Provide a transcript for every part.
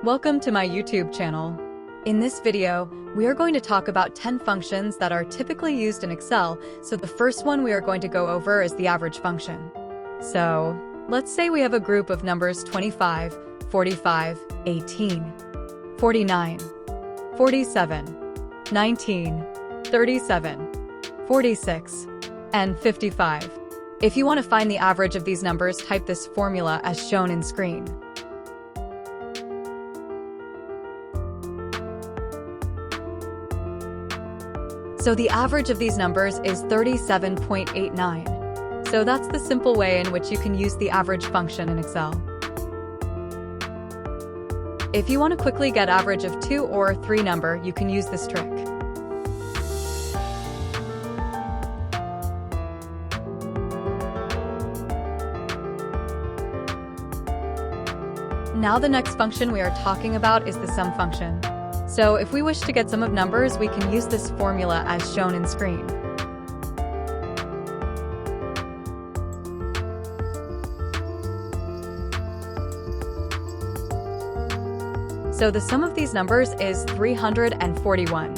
Welcome to my YouTube channel. In this video, we are going to talk about 10 functions that are typically used in Excel. So the first one we are going to go over is the average function. So let's say we have a group of numbers 25, 45, 18, 49, 47, 19, 37, 46, and 55. If you want to find the average of these numbers, type this formula as shown in screen. So the average of these numbers is 37.89. So that's the simple way in which you can use the average function in Excel. If you want to quickly get average of 2 or 3 number, you can use this trick. Now the next function we are talking about is the sum function. So if we wish to get sum of numbers, we can use this formula as shown in screen. So the sum of these numbers is 341.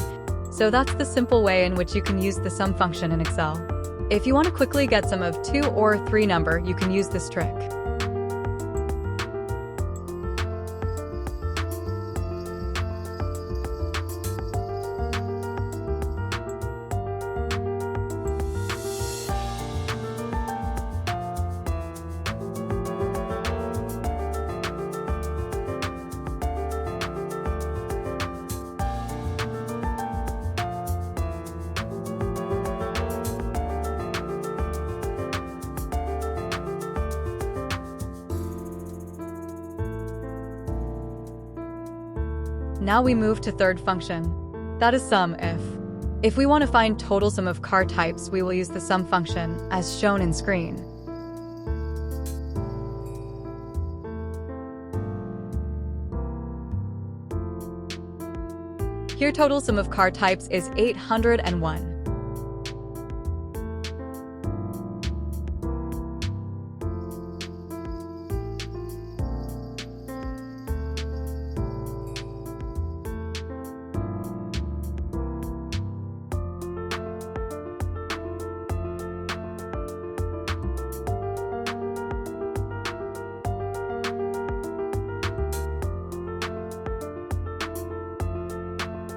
So that's the simple way in which you can use the sum function in Excel. If you want to quickly get sum of 2 or 3 number, you can use this trick. Now we move to third function. That is SUMIF. If we want to find total sum of car types, we will use the sum function as shown in screen. Here total sum of car types is 801.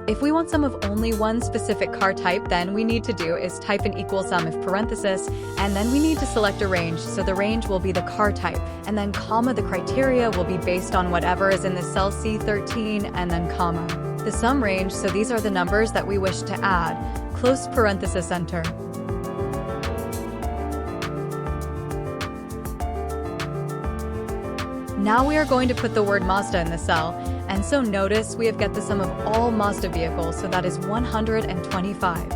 If we want sum of only one specific car type, then we need to do is type an equal sum if parenthesis, and then we need to select a range, so the range will be the car type, and then comma, the criteria will be based on whatever is in the cell C13, and then comma, the sum range, so these are the numbers that we wish to add, close parenthesis, enter. Now we are going to put the word Mazda in the cell, and so notice we have got the sum of all Mazda vehicles, so that is 125.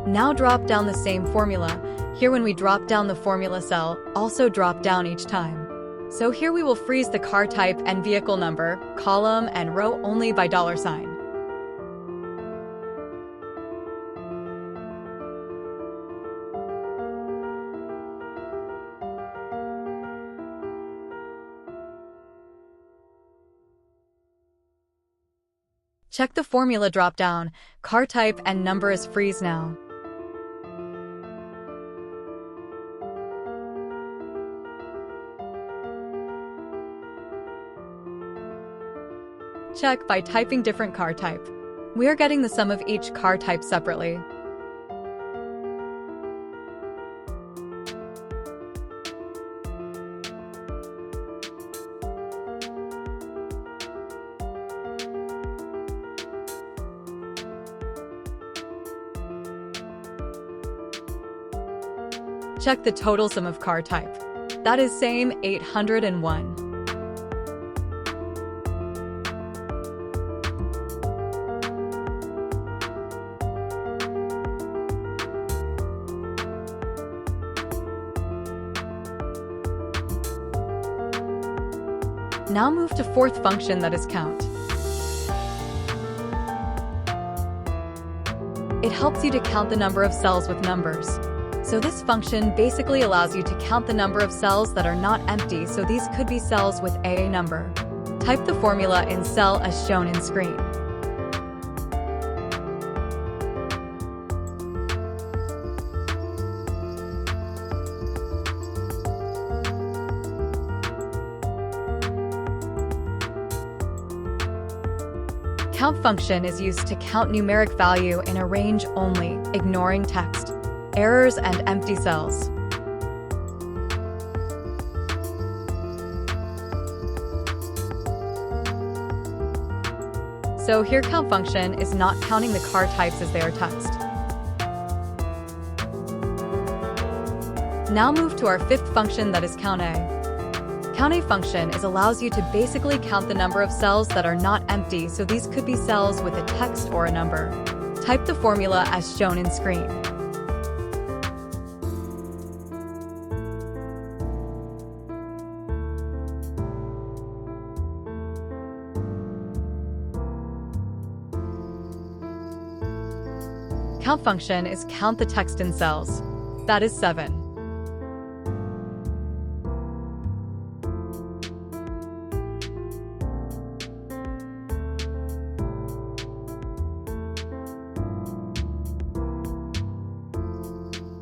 Now drop down the same formula. Here when we drop down the formula cell, also drop down each time. So here we will freeze the car type and vehicle number, column and row only by $sign. Check the formula drop down, car type and number is freeze now. Check by typing different car type. We are getting the sum of each car type separately. Check the total sum of car type. That is same 801. Now move to fourth function, that is count. It helps you to count the number of cells with numbers. So this function basically allows you to count the number of cells that are not empty, so these could be cells with a number. Type the formula in cell as shown in screen. Count function is used to count numeric value in a range only, ignoring text, errors, and empty cells. So here count function is not counting the car types as they are text. Now move to our fifth function, that is count A. Count A function allows you to basically count the number of cells that are not empty, so these could be cells with a text or a number. Type the formula as shown in screen. Count function is count the text in cells. That is 7.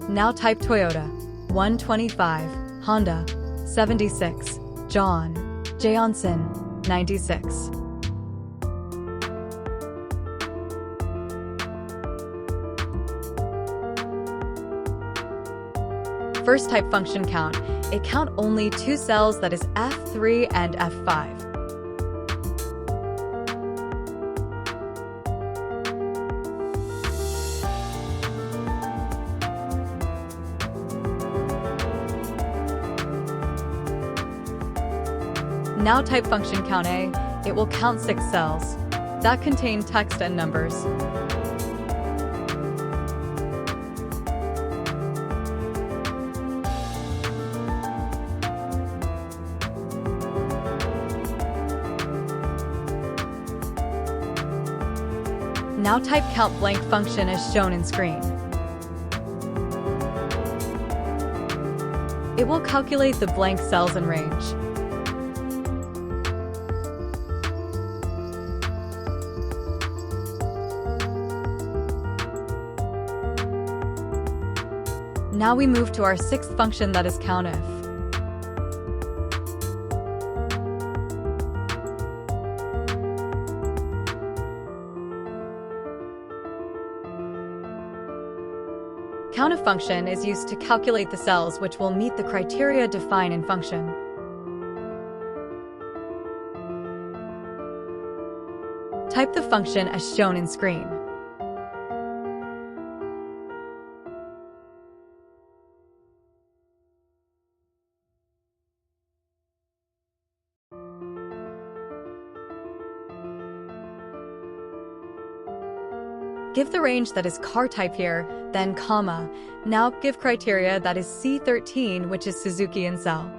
Now type Toyota, 125, Honda, 76, John, Johnson, 96. First type function count. It count only 2 cells, that is F3 and F5. Now type function count A. It will count 6 cells that contain text and numbers. Now type count blank function as shown in screen. It will calculate the blank cells in range. Now we move to our sixth function, that is Countif. Countif function is used to calculate the cells which will meet the criteria defined in function. Type the function as shown in screen. Give the range, that is car type here, then comma. Now give criteria, that is C13, which is Suzuki in cell.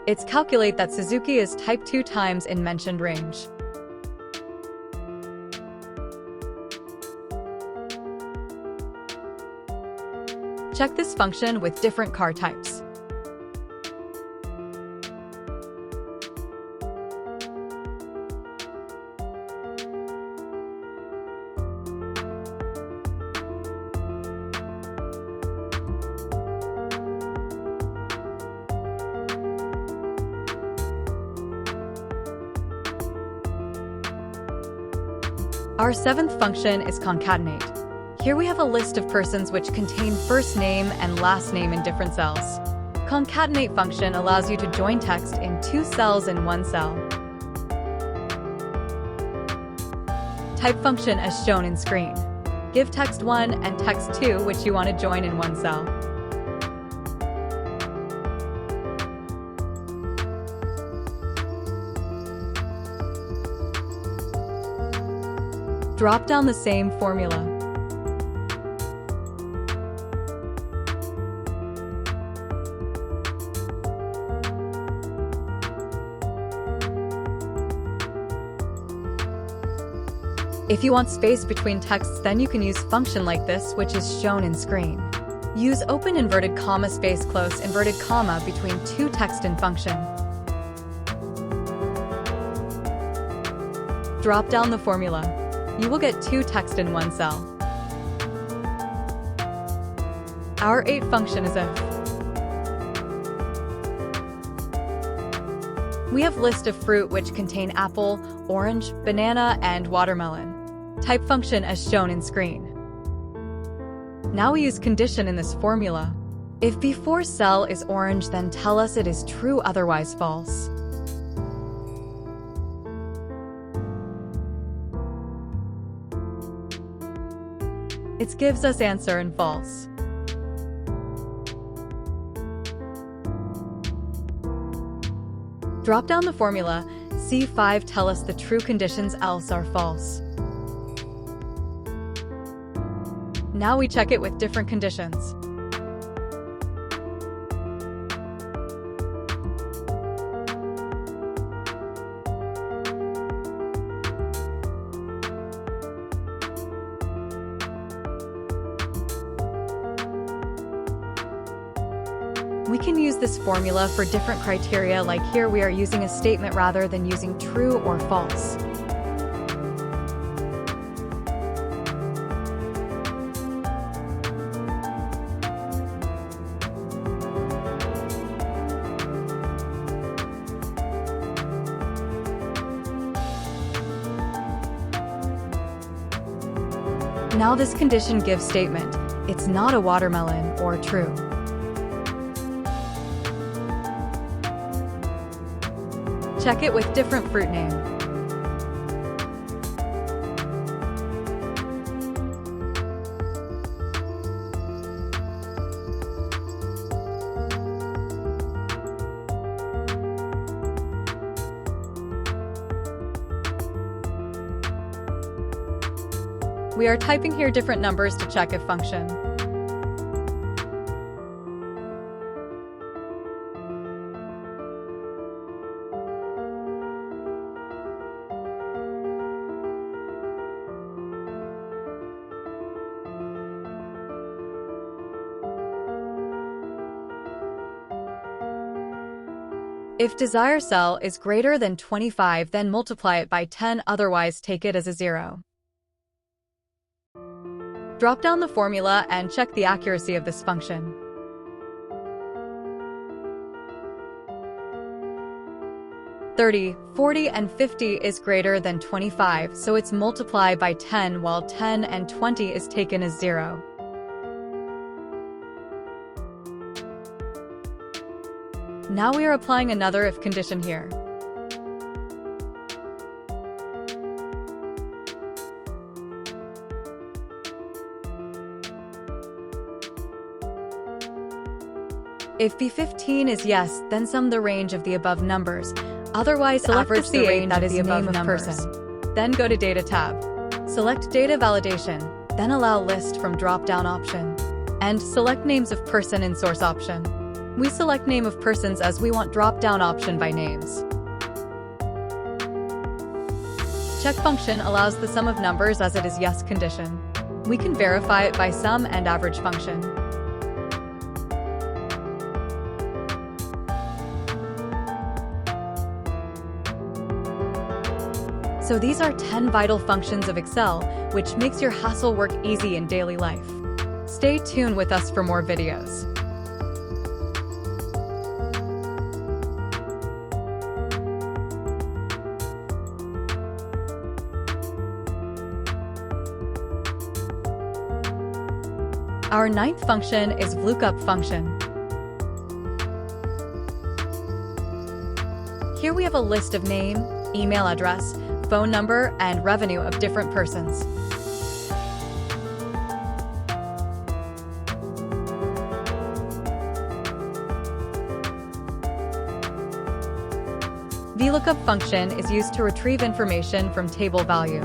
It's calculate that Suzuki is type 2 times in mentioned range. Check this function with different car types. Our seventh function is concatenate. Here we have a list of persons which contain first name and last name in different cells. Concatenate function allows you to join text in 2 cells in 1 cell. Type function as shown in screen. Give text 1 and text 2 which you want to join in 1 cell. Drop down the same formula. If you want space between texts, then you can use function like this, which is shown in screen. Use open inverted comma space close inverted comma between two text in function. Drop down the formula. You will get two text in one cell. Our 8 function is if. We have list of fruit which contain apple, orange, banana, and watermelon. Type function as shown in screen. Now we use condition in this formula. If before cell is orange, then tell us it is true, otherwise false. It gives us answer in false. Drop down the formula. C5 tell us the true conditions, else are false. Now we check it with different conditions. We can use this formula for different criteria, like here we are using a statement rather than using true or false. Now this condition gives statement, it's not a watermelon, or true. Check it with different fruit name. We are typing here different numbers to check if function. If desired cell is greater than 25, then multiply it by 10, otherwise take it as a 0. Drop down the formula and check the accuracy of this function. "30, 40, and 50 is greater than 25, so it's multiplied by 10, while 10 and 20 is taken as 0. Now we are applying another if condition here. If B15 is yes, then sum the range of the above numbers. Otherwise, select the C8 that is the name of person. Then go to Data tab. Select Data Validation, then allow List from drop-down option. And select Names of Person in Source option. We select Name of Persons as we want drop-down option by names. Check function allows the sum of numbers as it is yes condition. We can verify it by sum and average function. So these are 10 vital functions of Excel, which makes your hassle work easy in daily life. Stay tuned with us for more videos. Our 9th function is Vlookup function. Here we have a list of name, email address, phone number, and revenue of different persons. Vlookup function is used to retrieve information from table value.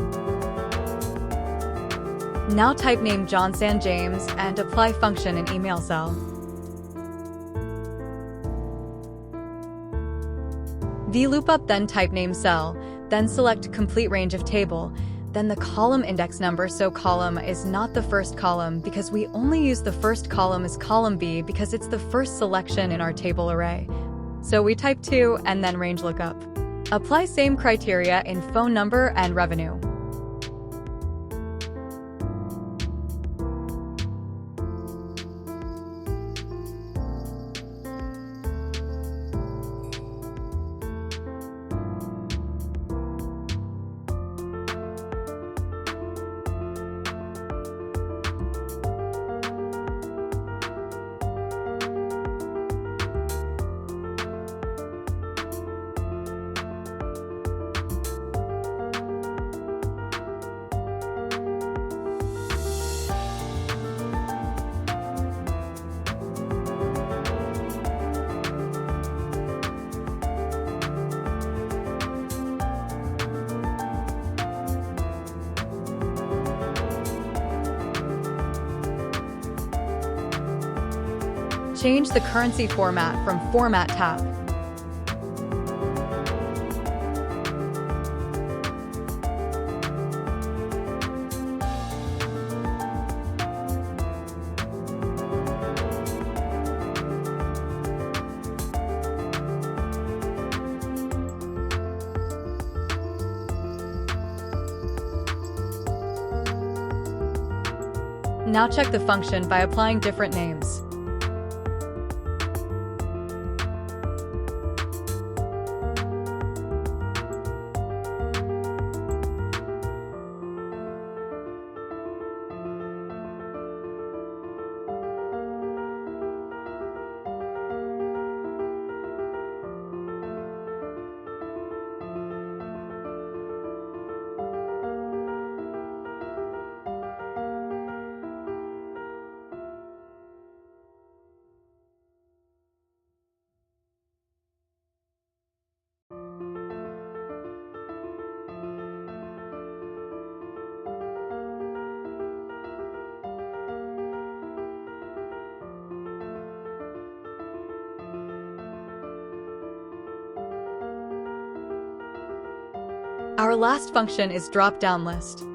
Now type name John San James and apply function in email cell. Vlookup then type name cell, then select complete range of table, Then the column index number, so column is not the first column because we only use the first column as column B because it's the first selection in our table array. So we type 2 and then range lookup. Apply same criteria in phone number and revenue. Change the currency format from Format tab. Now check the function by applying different names. Our last function is drop-down list.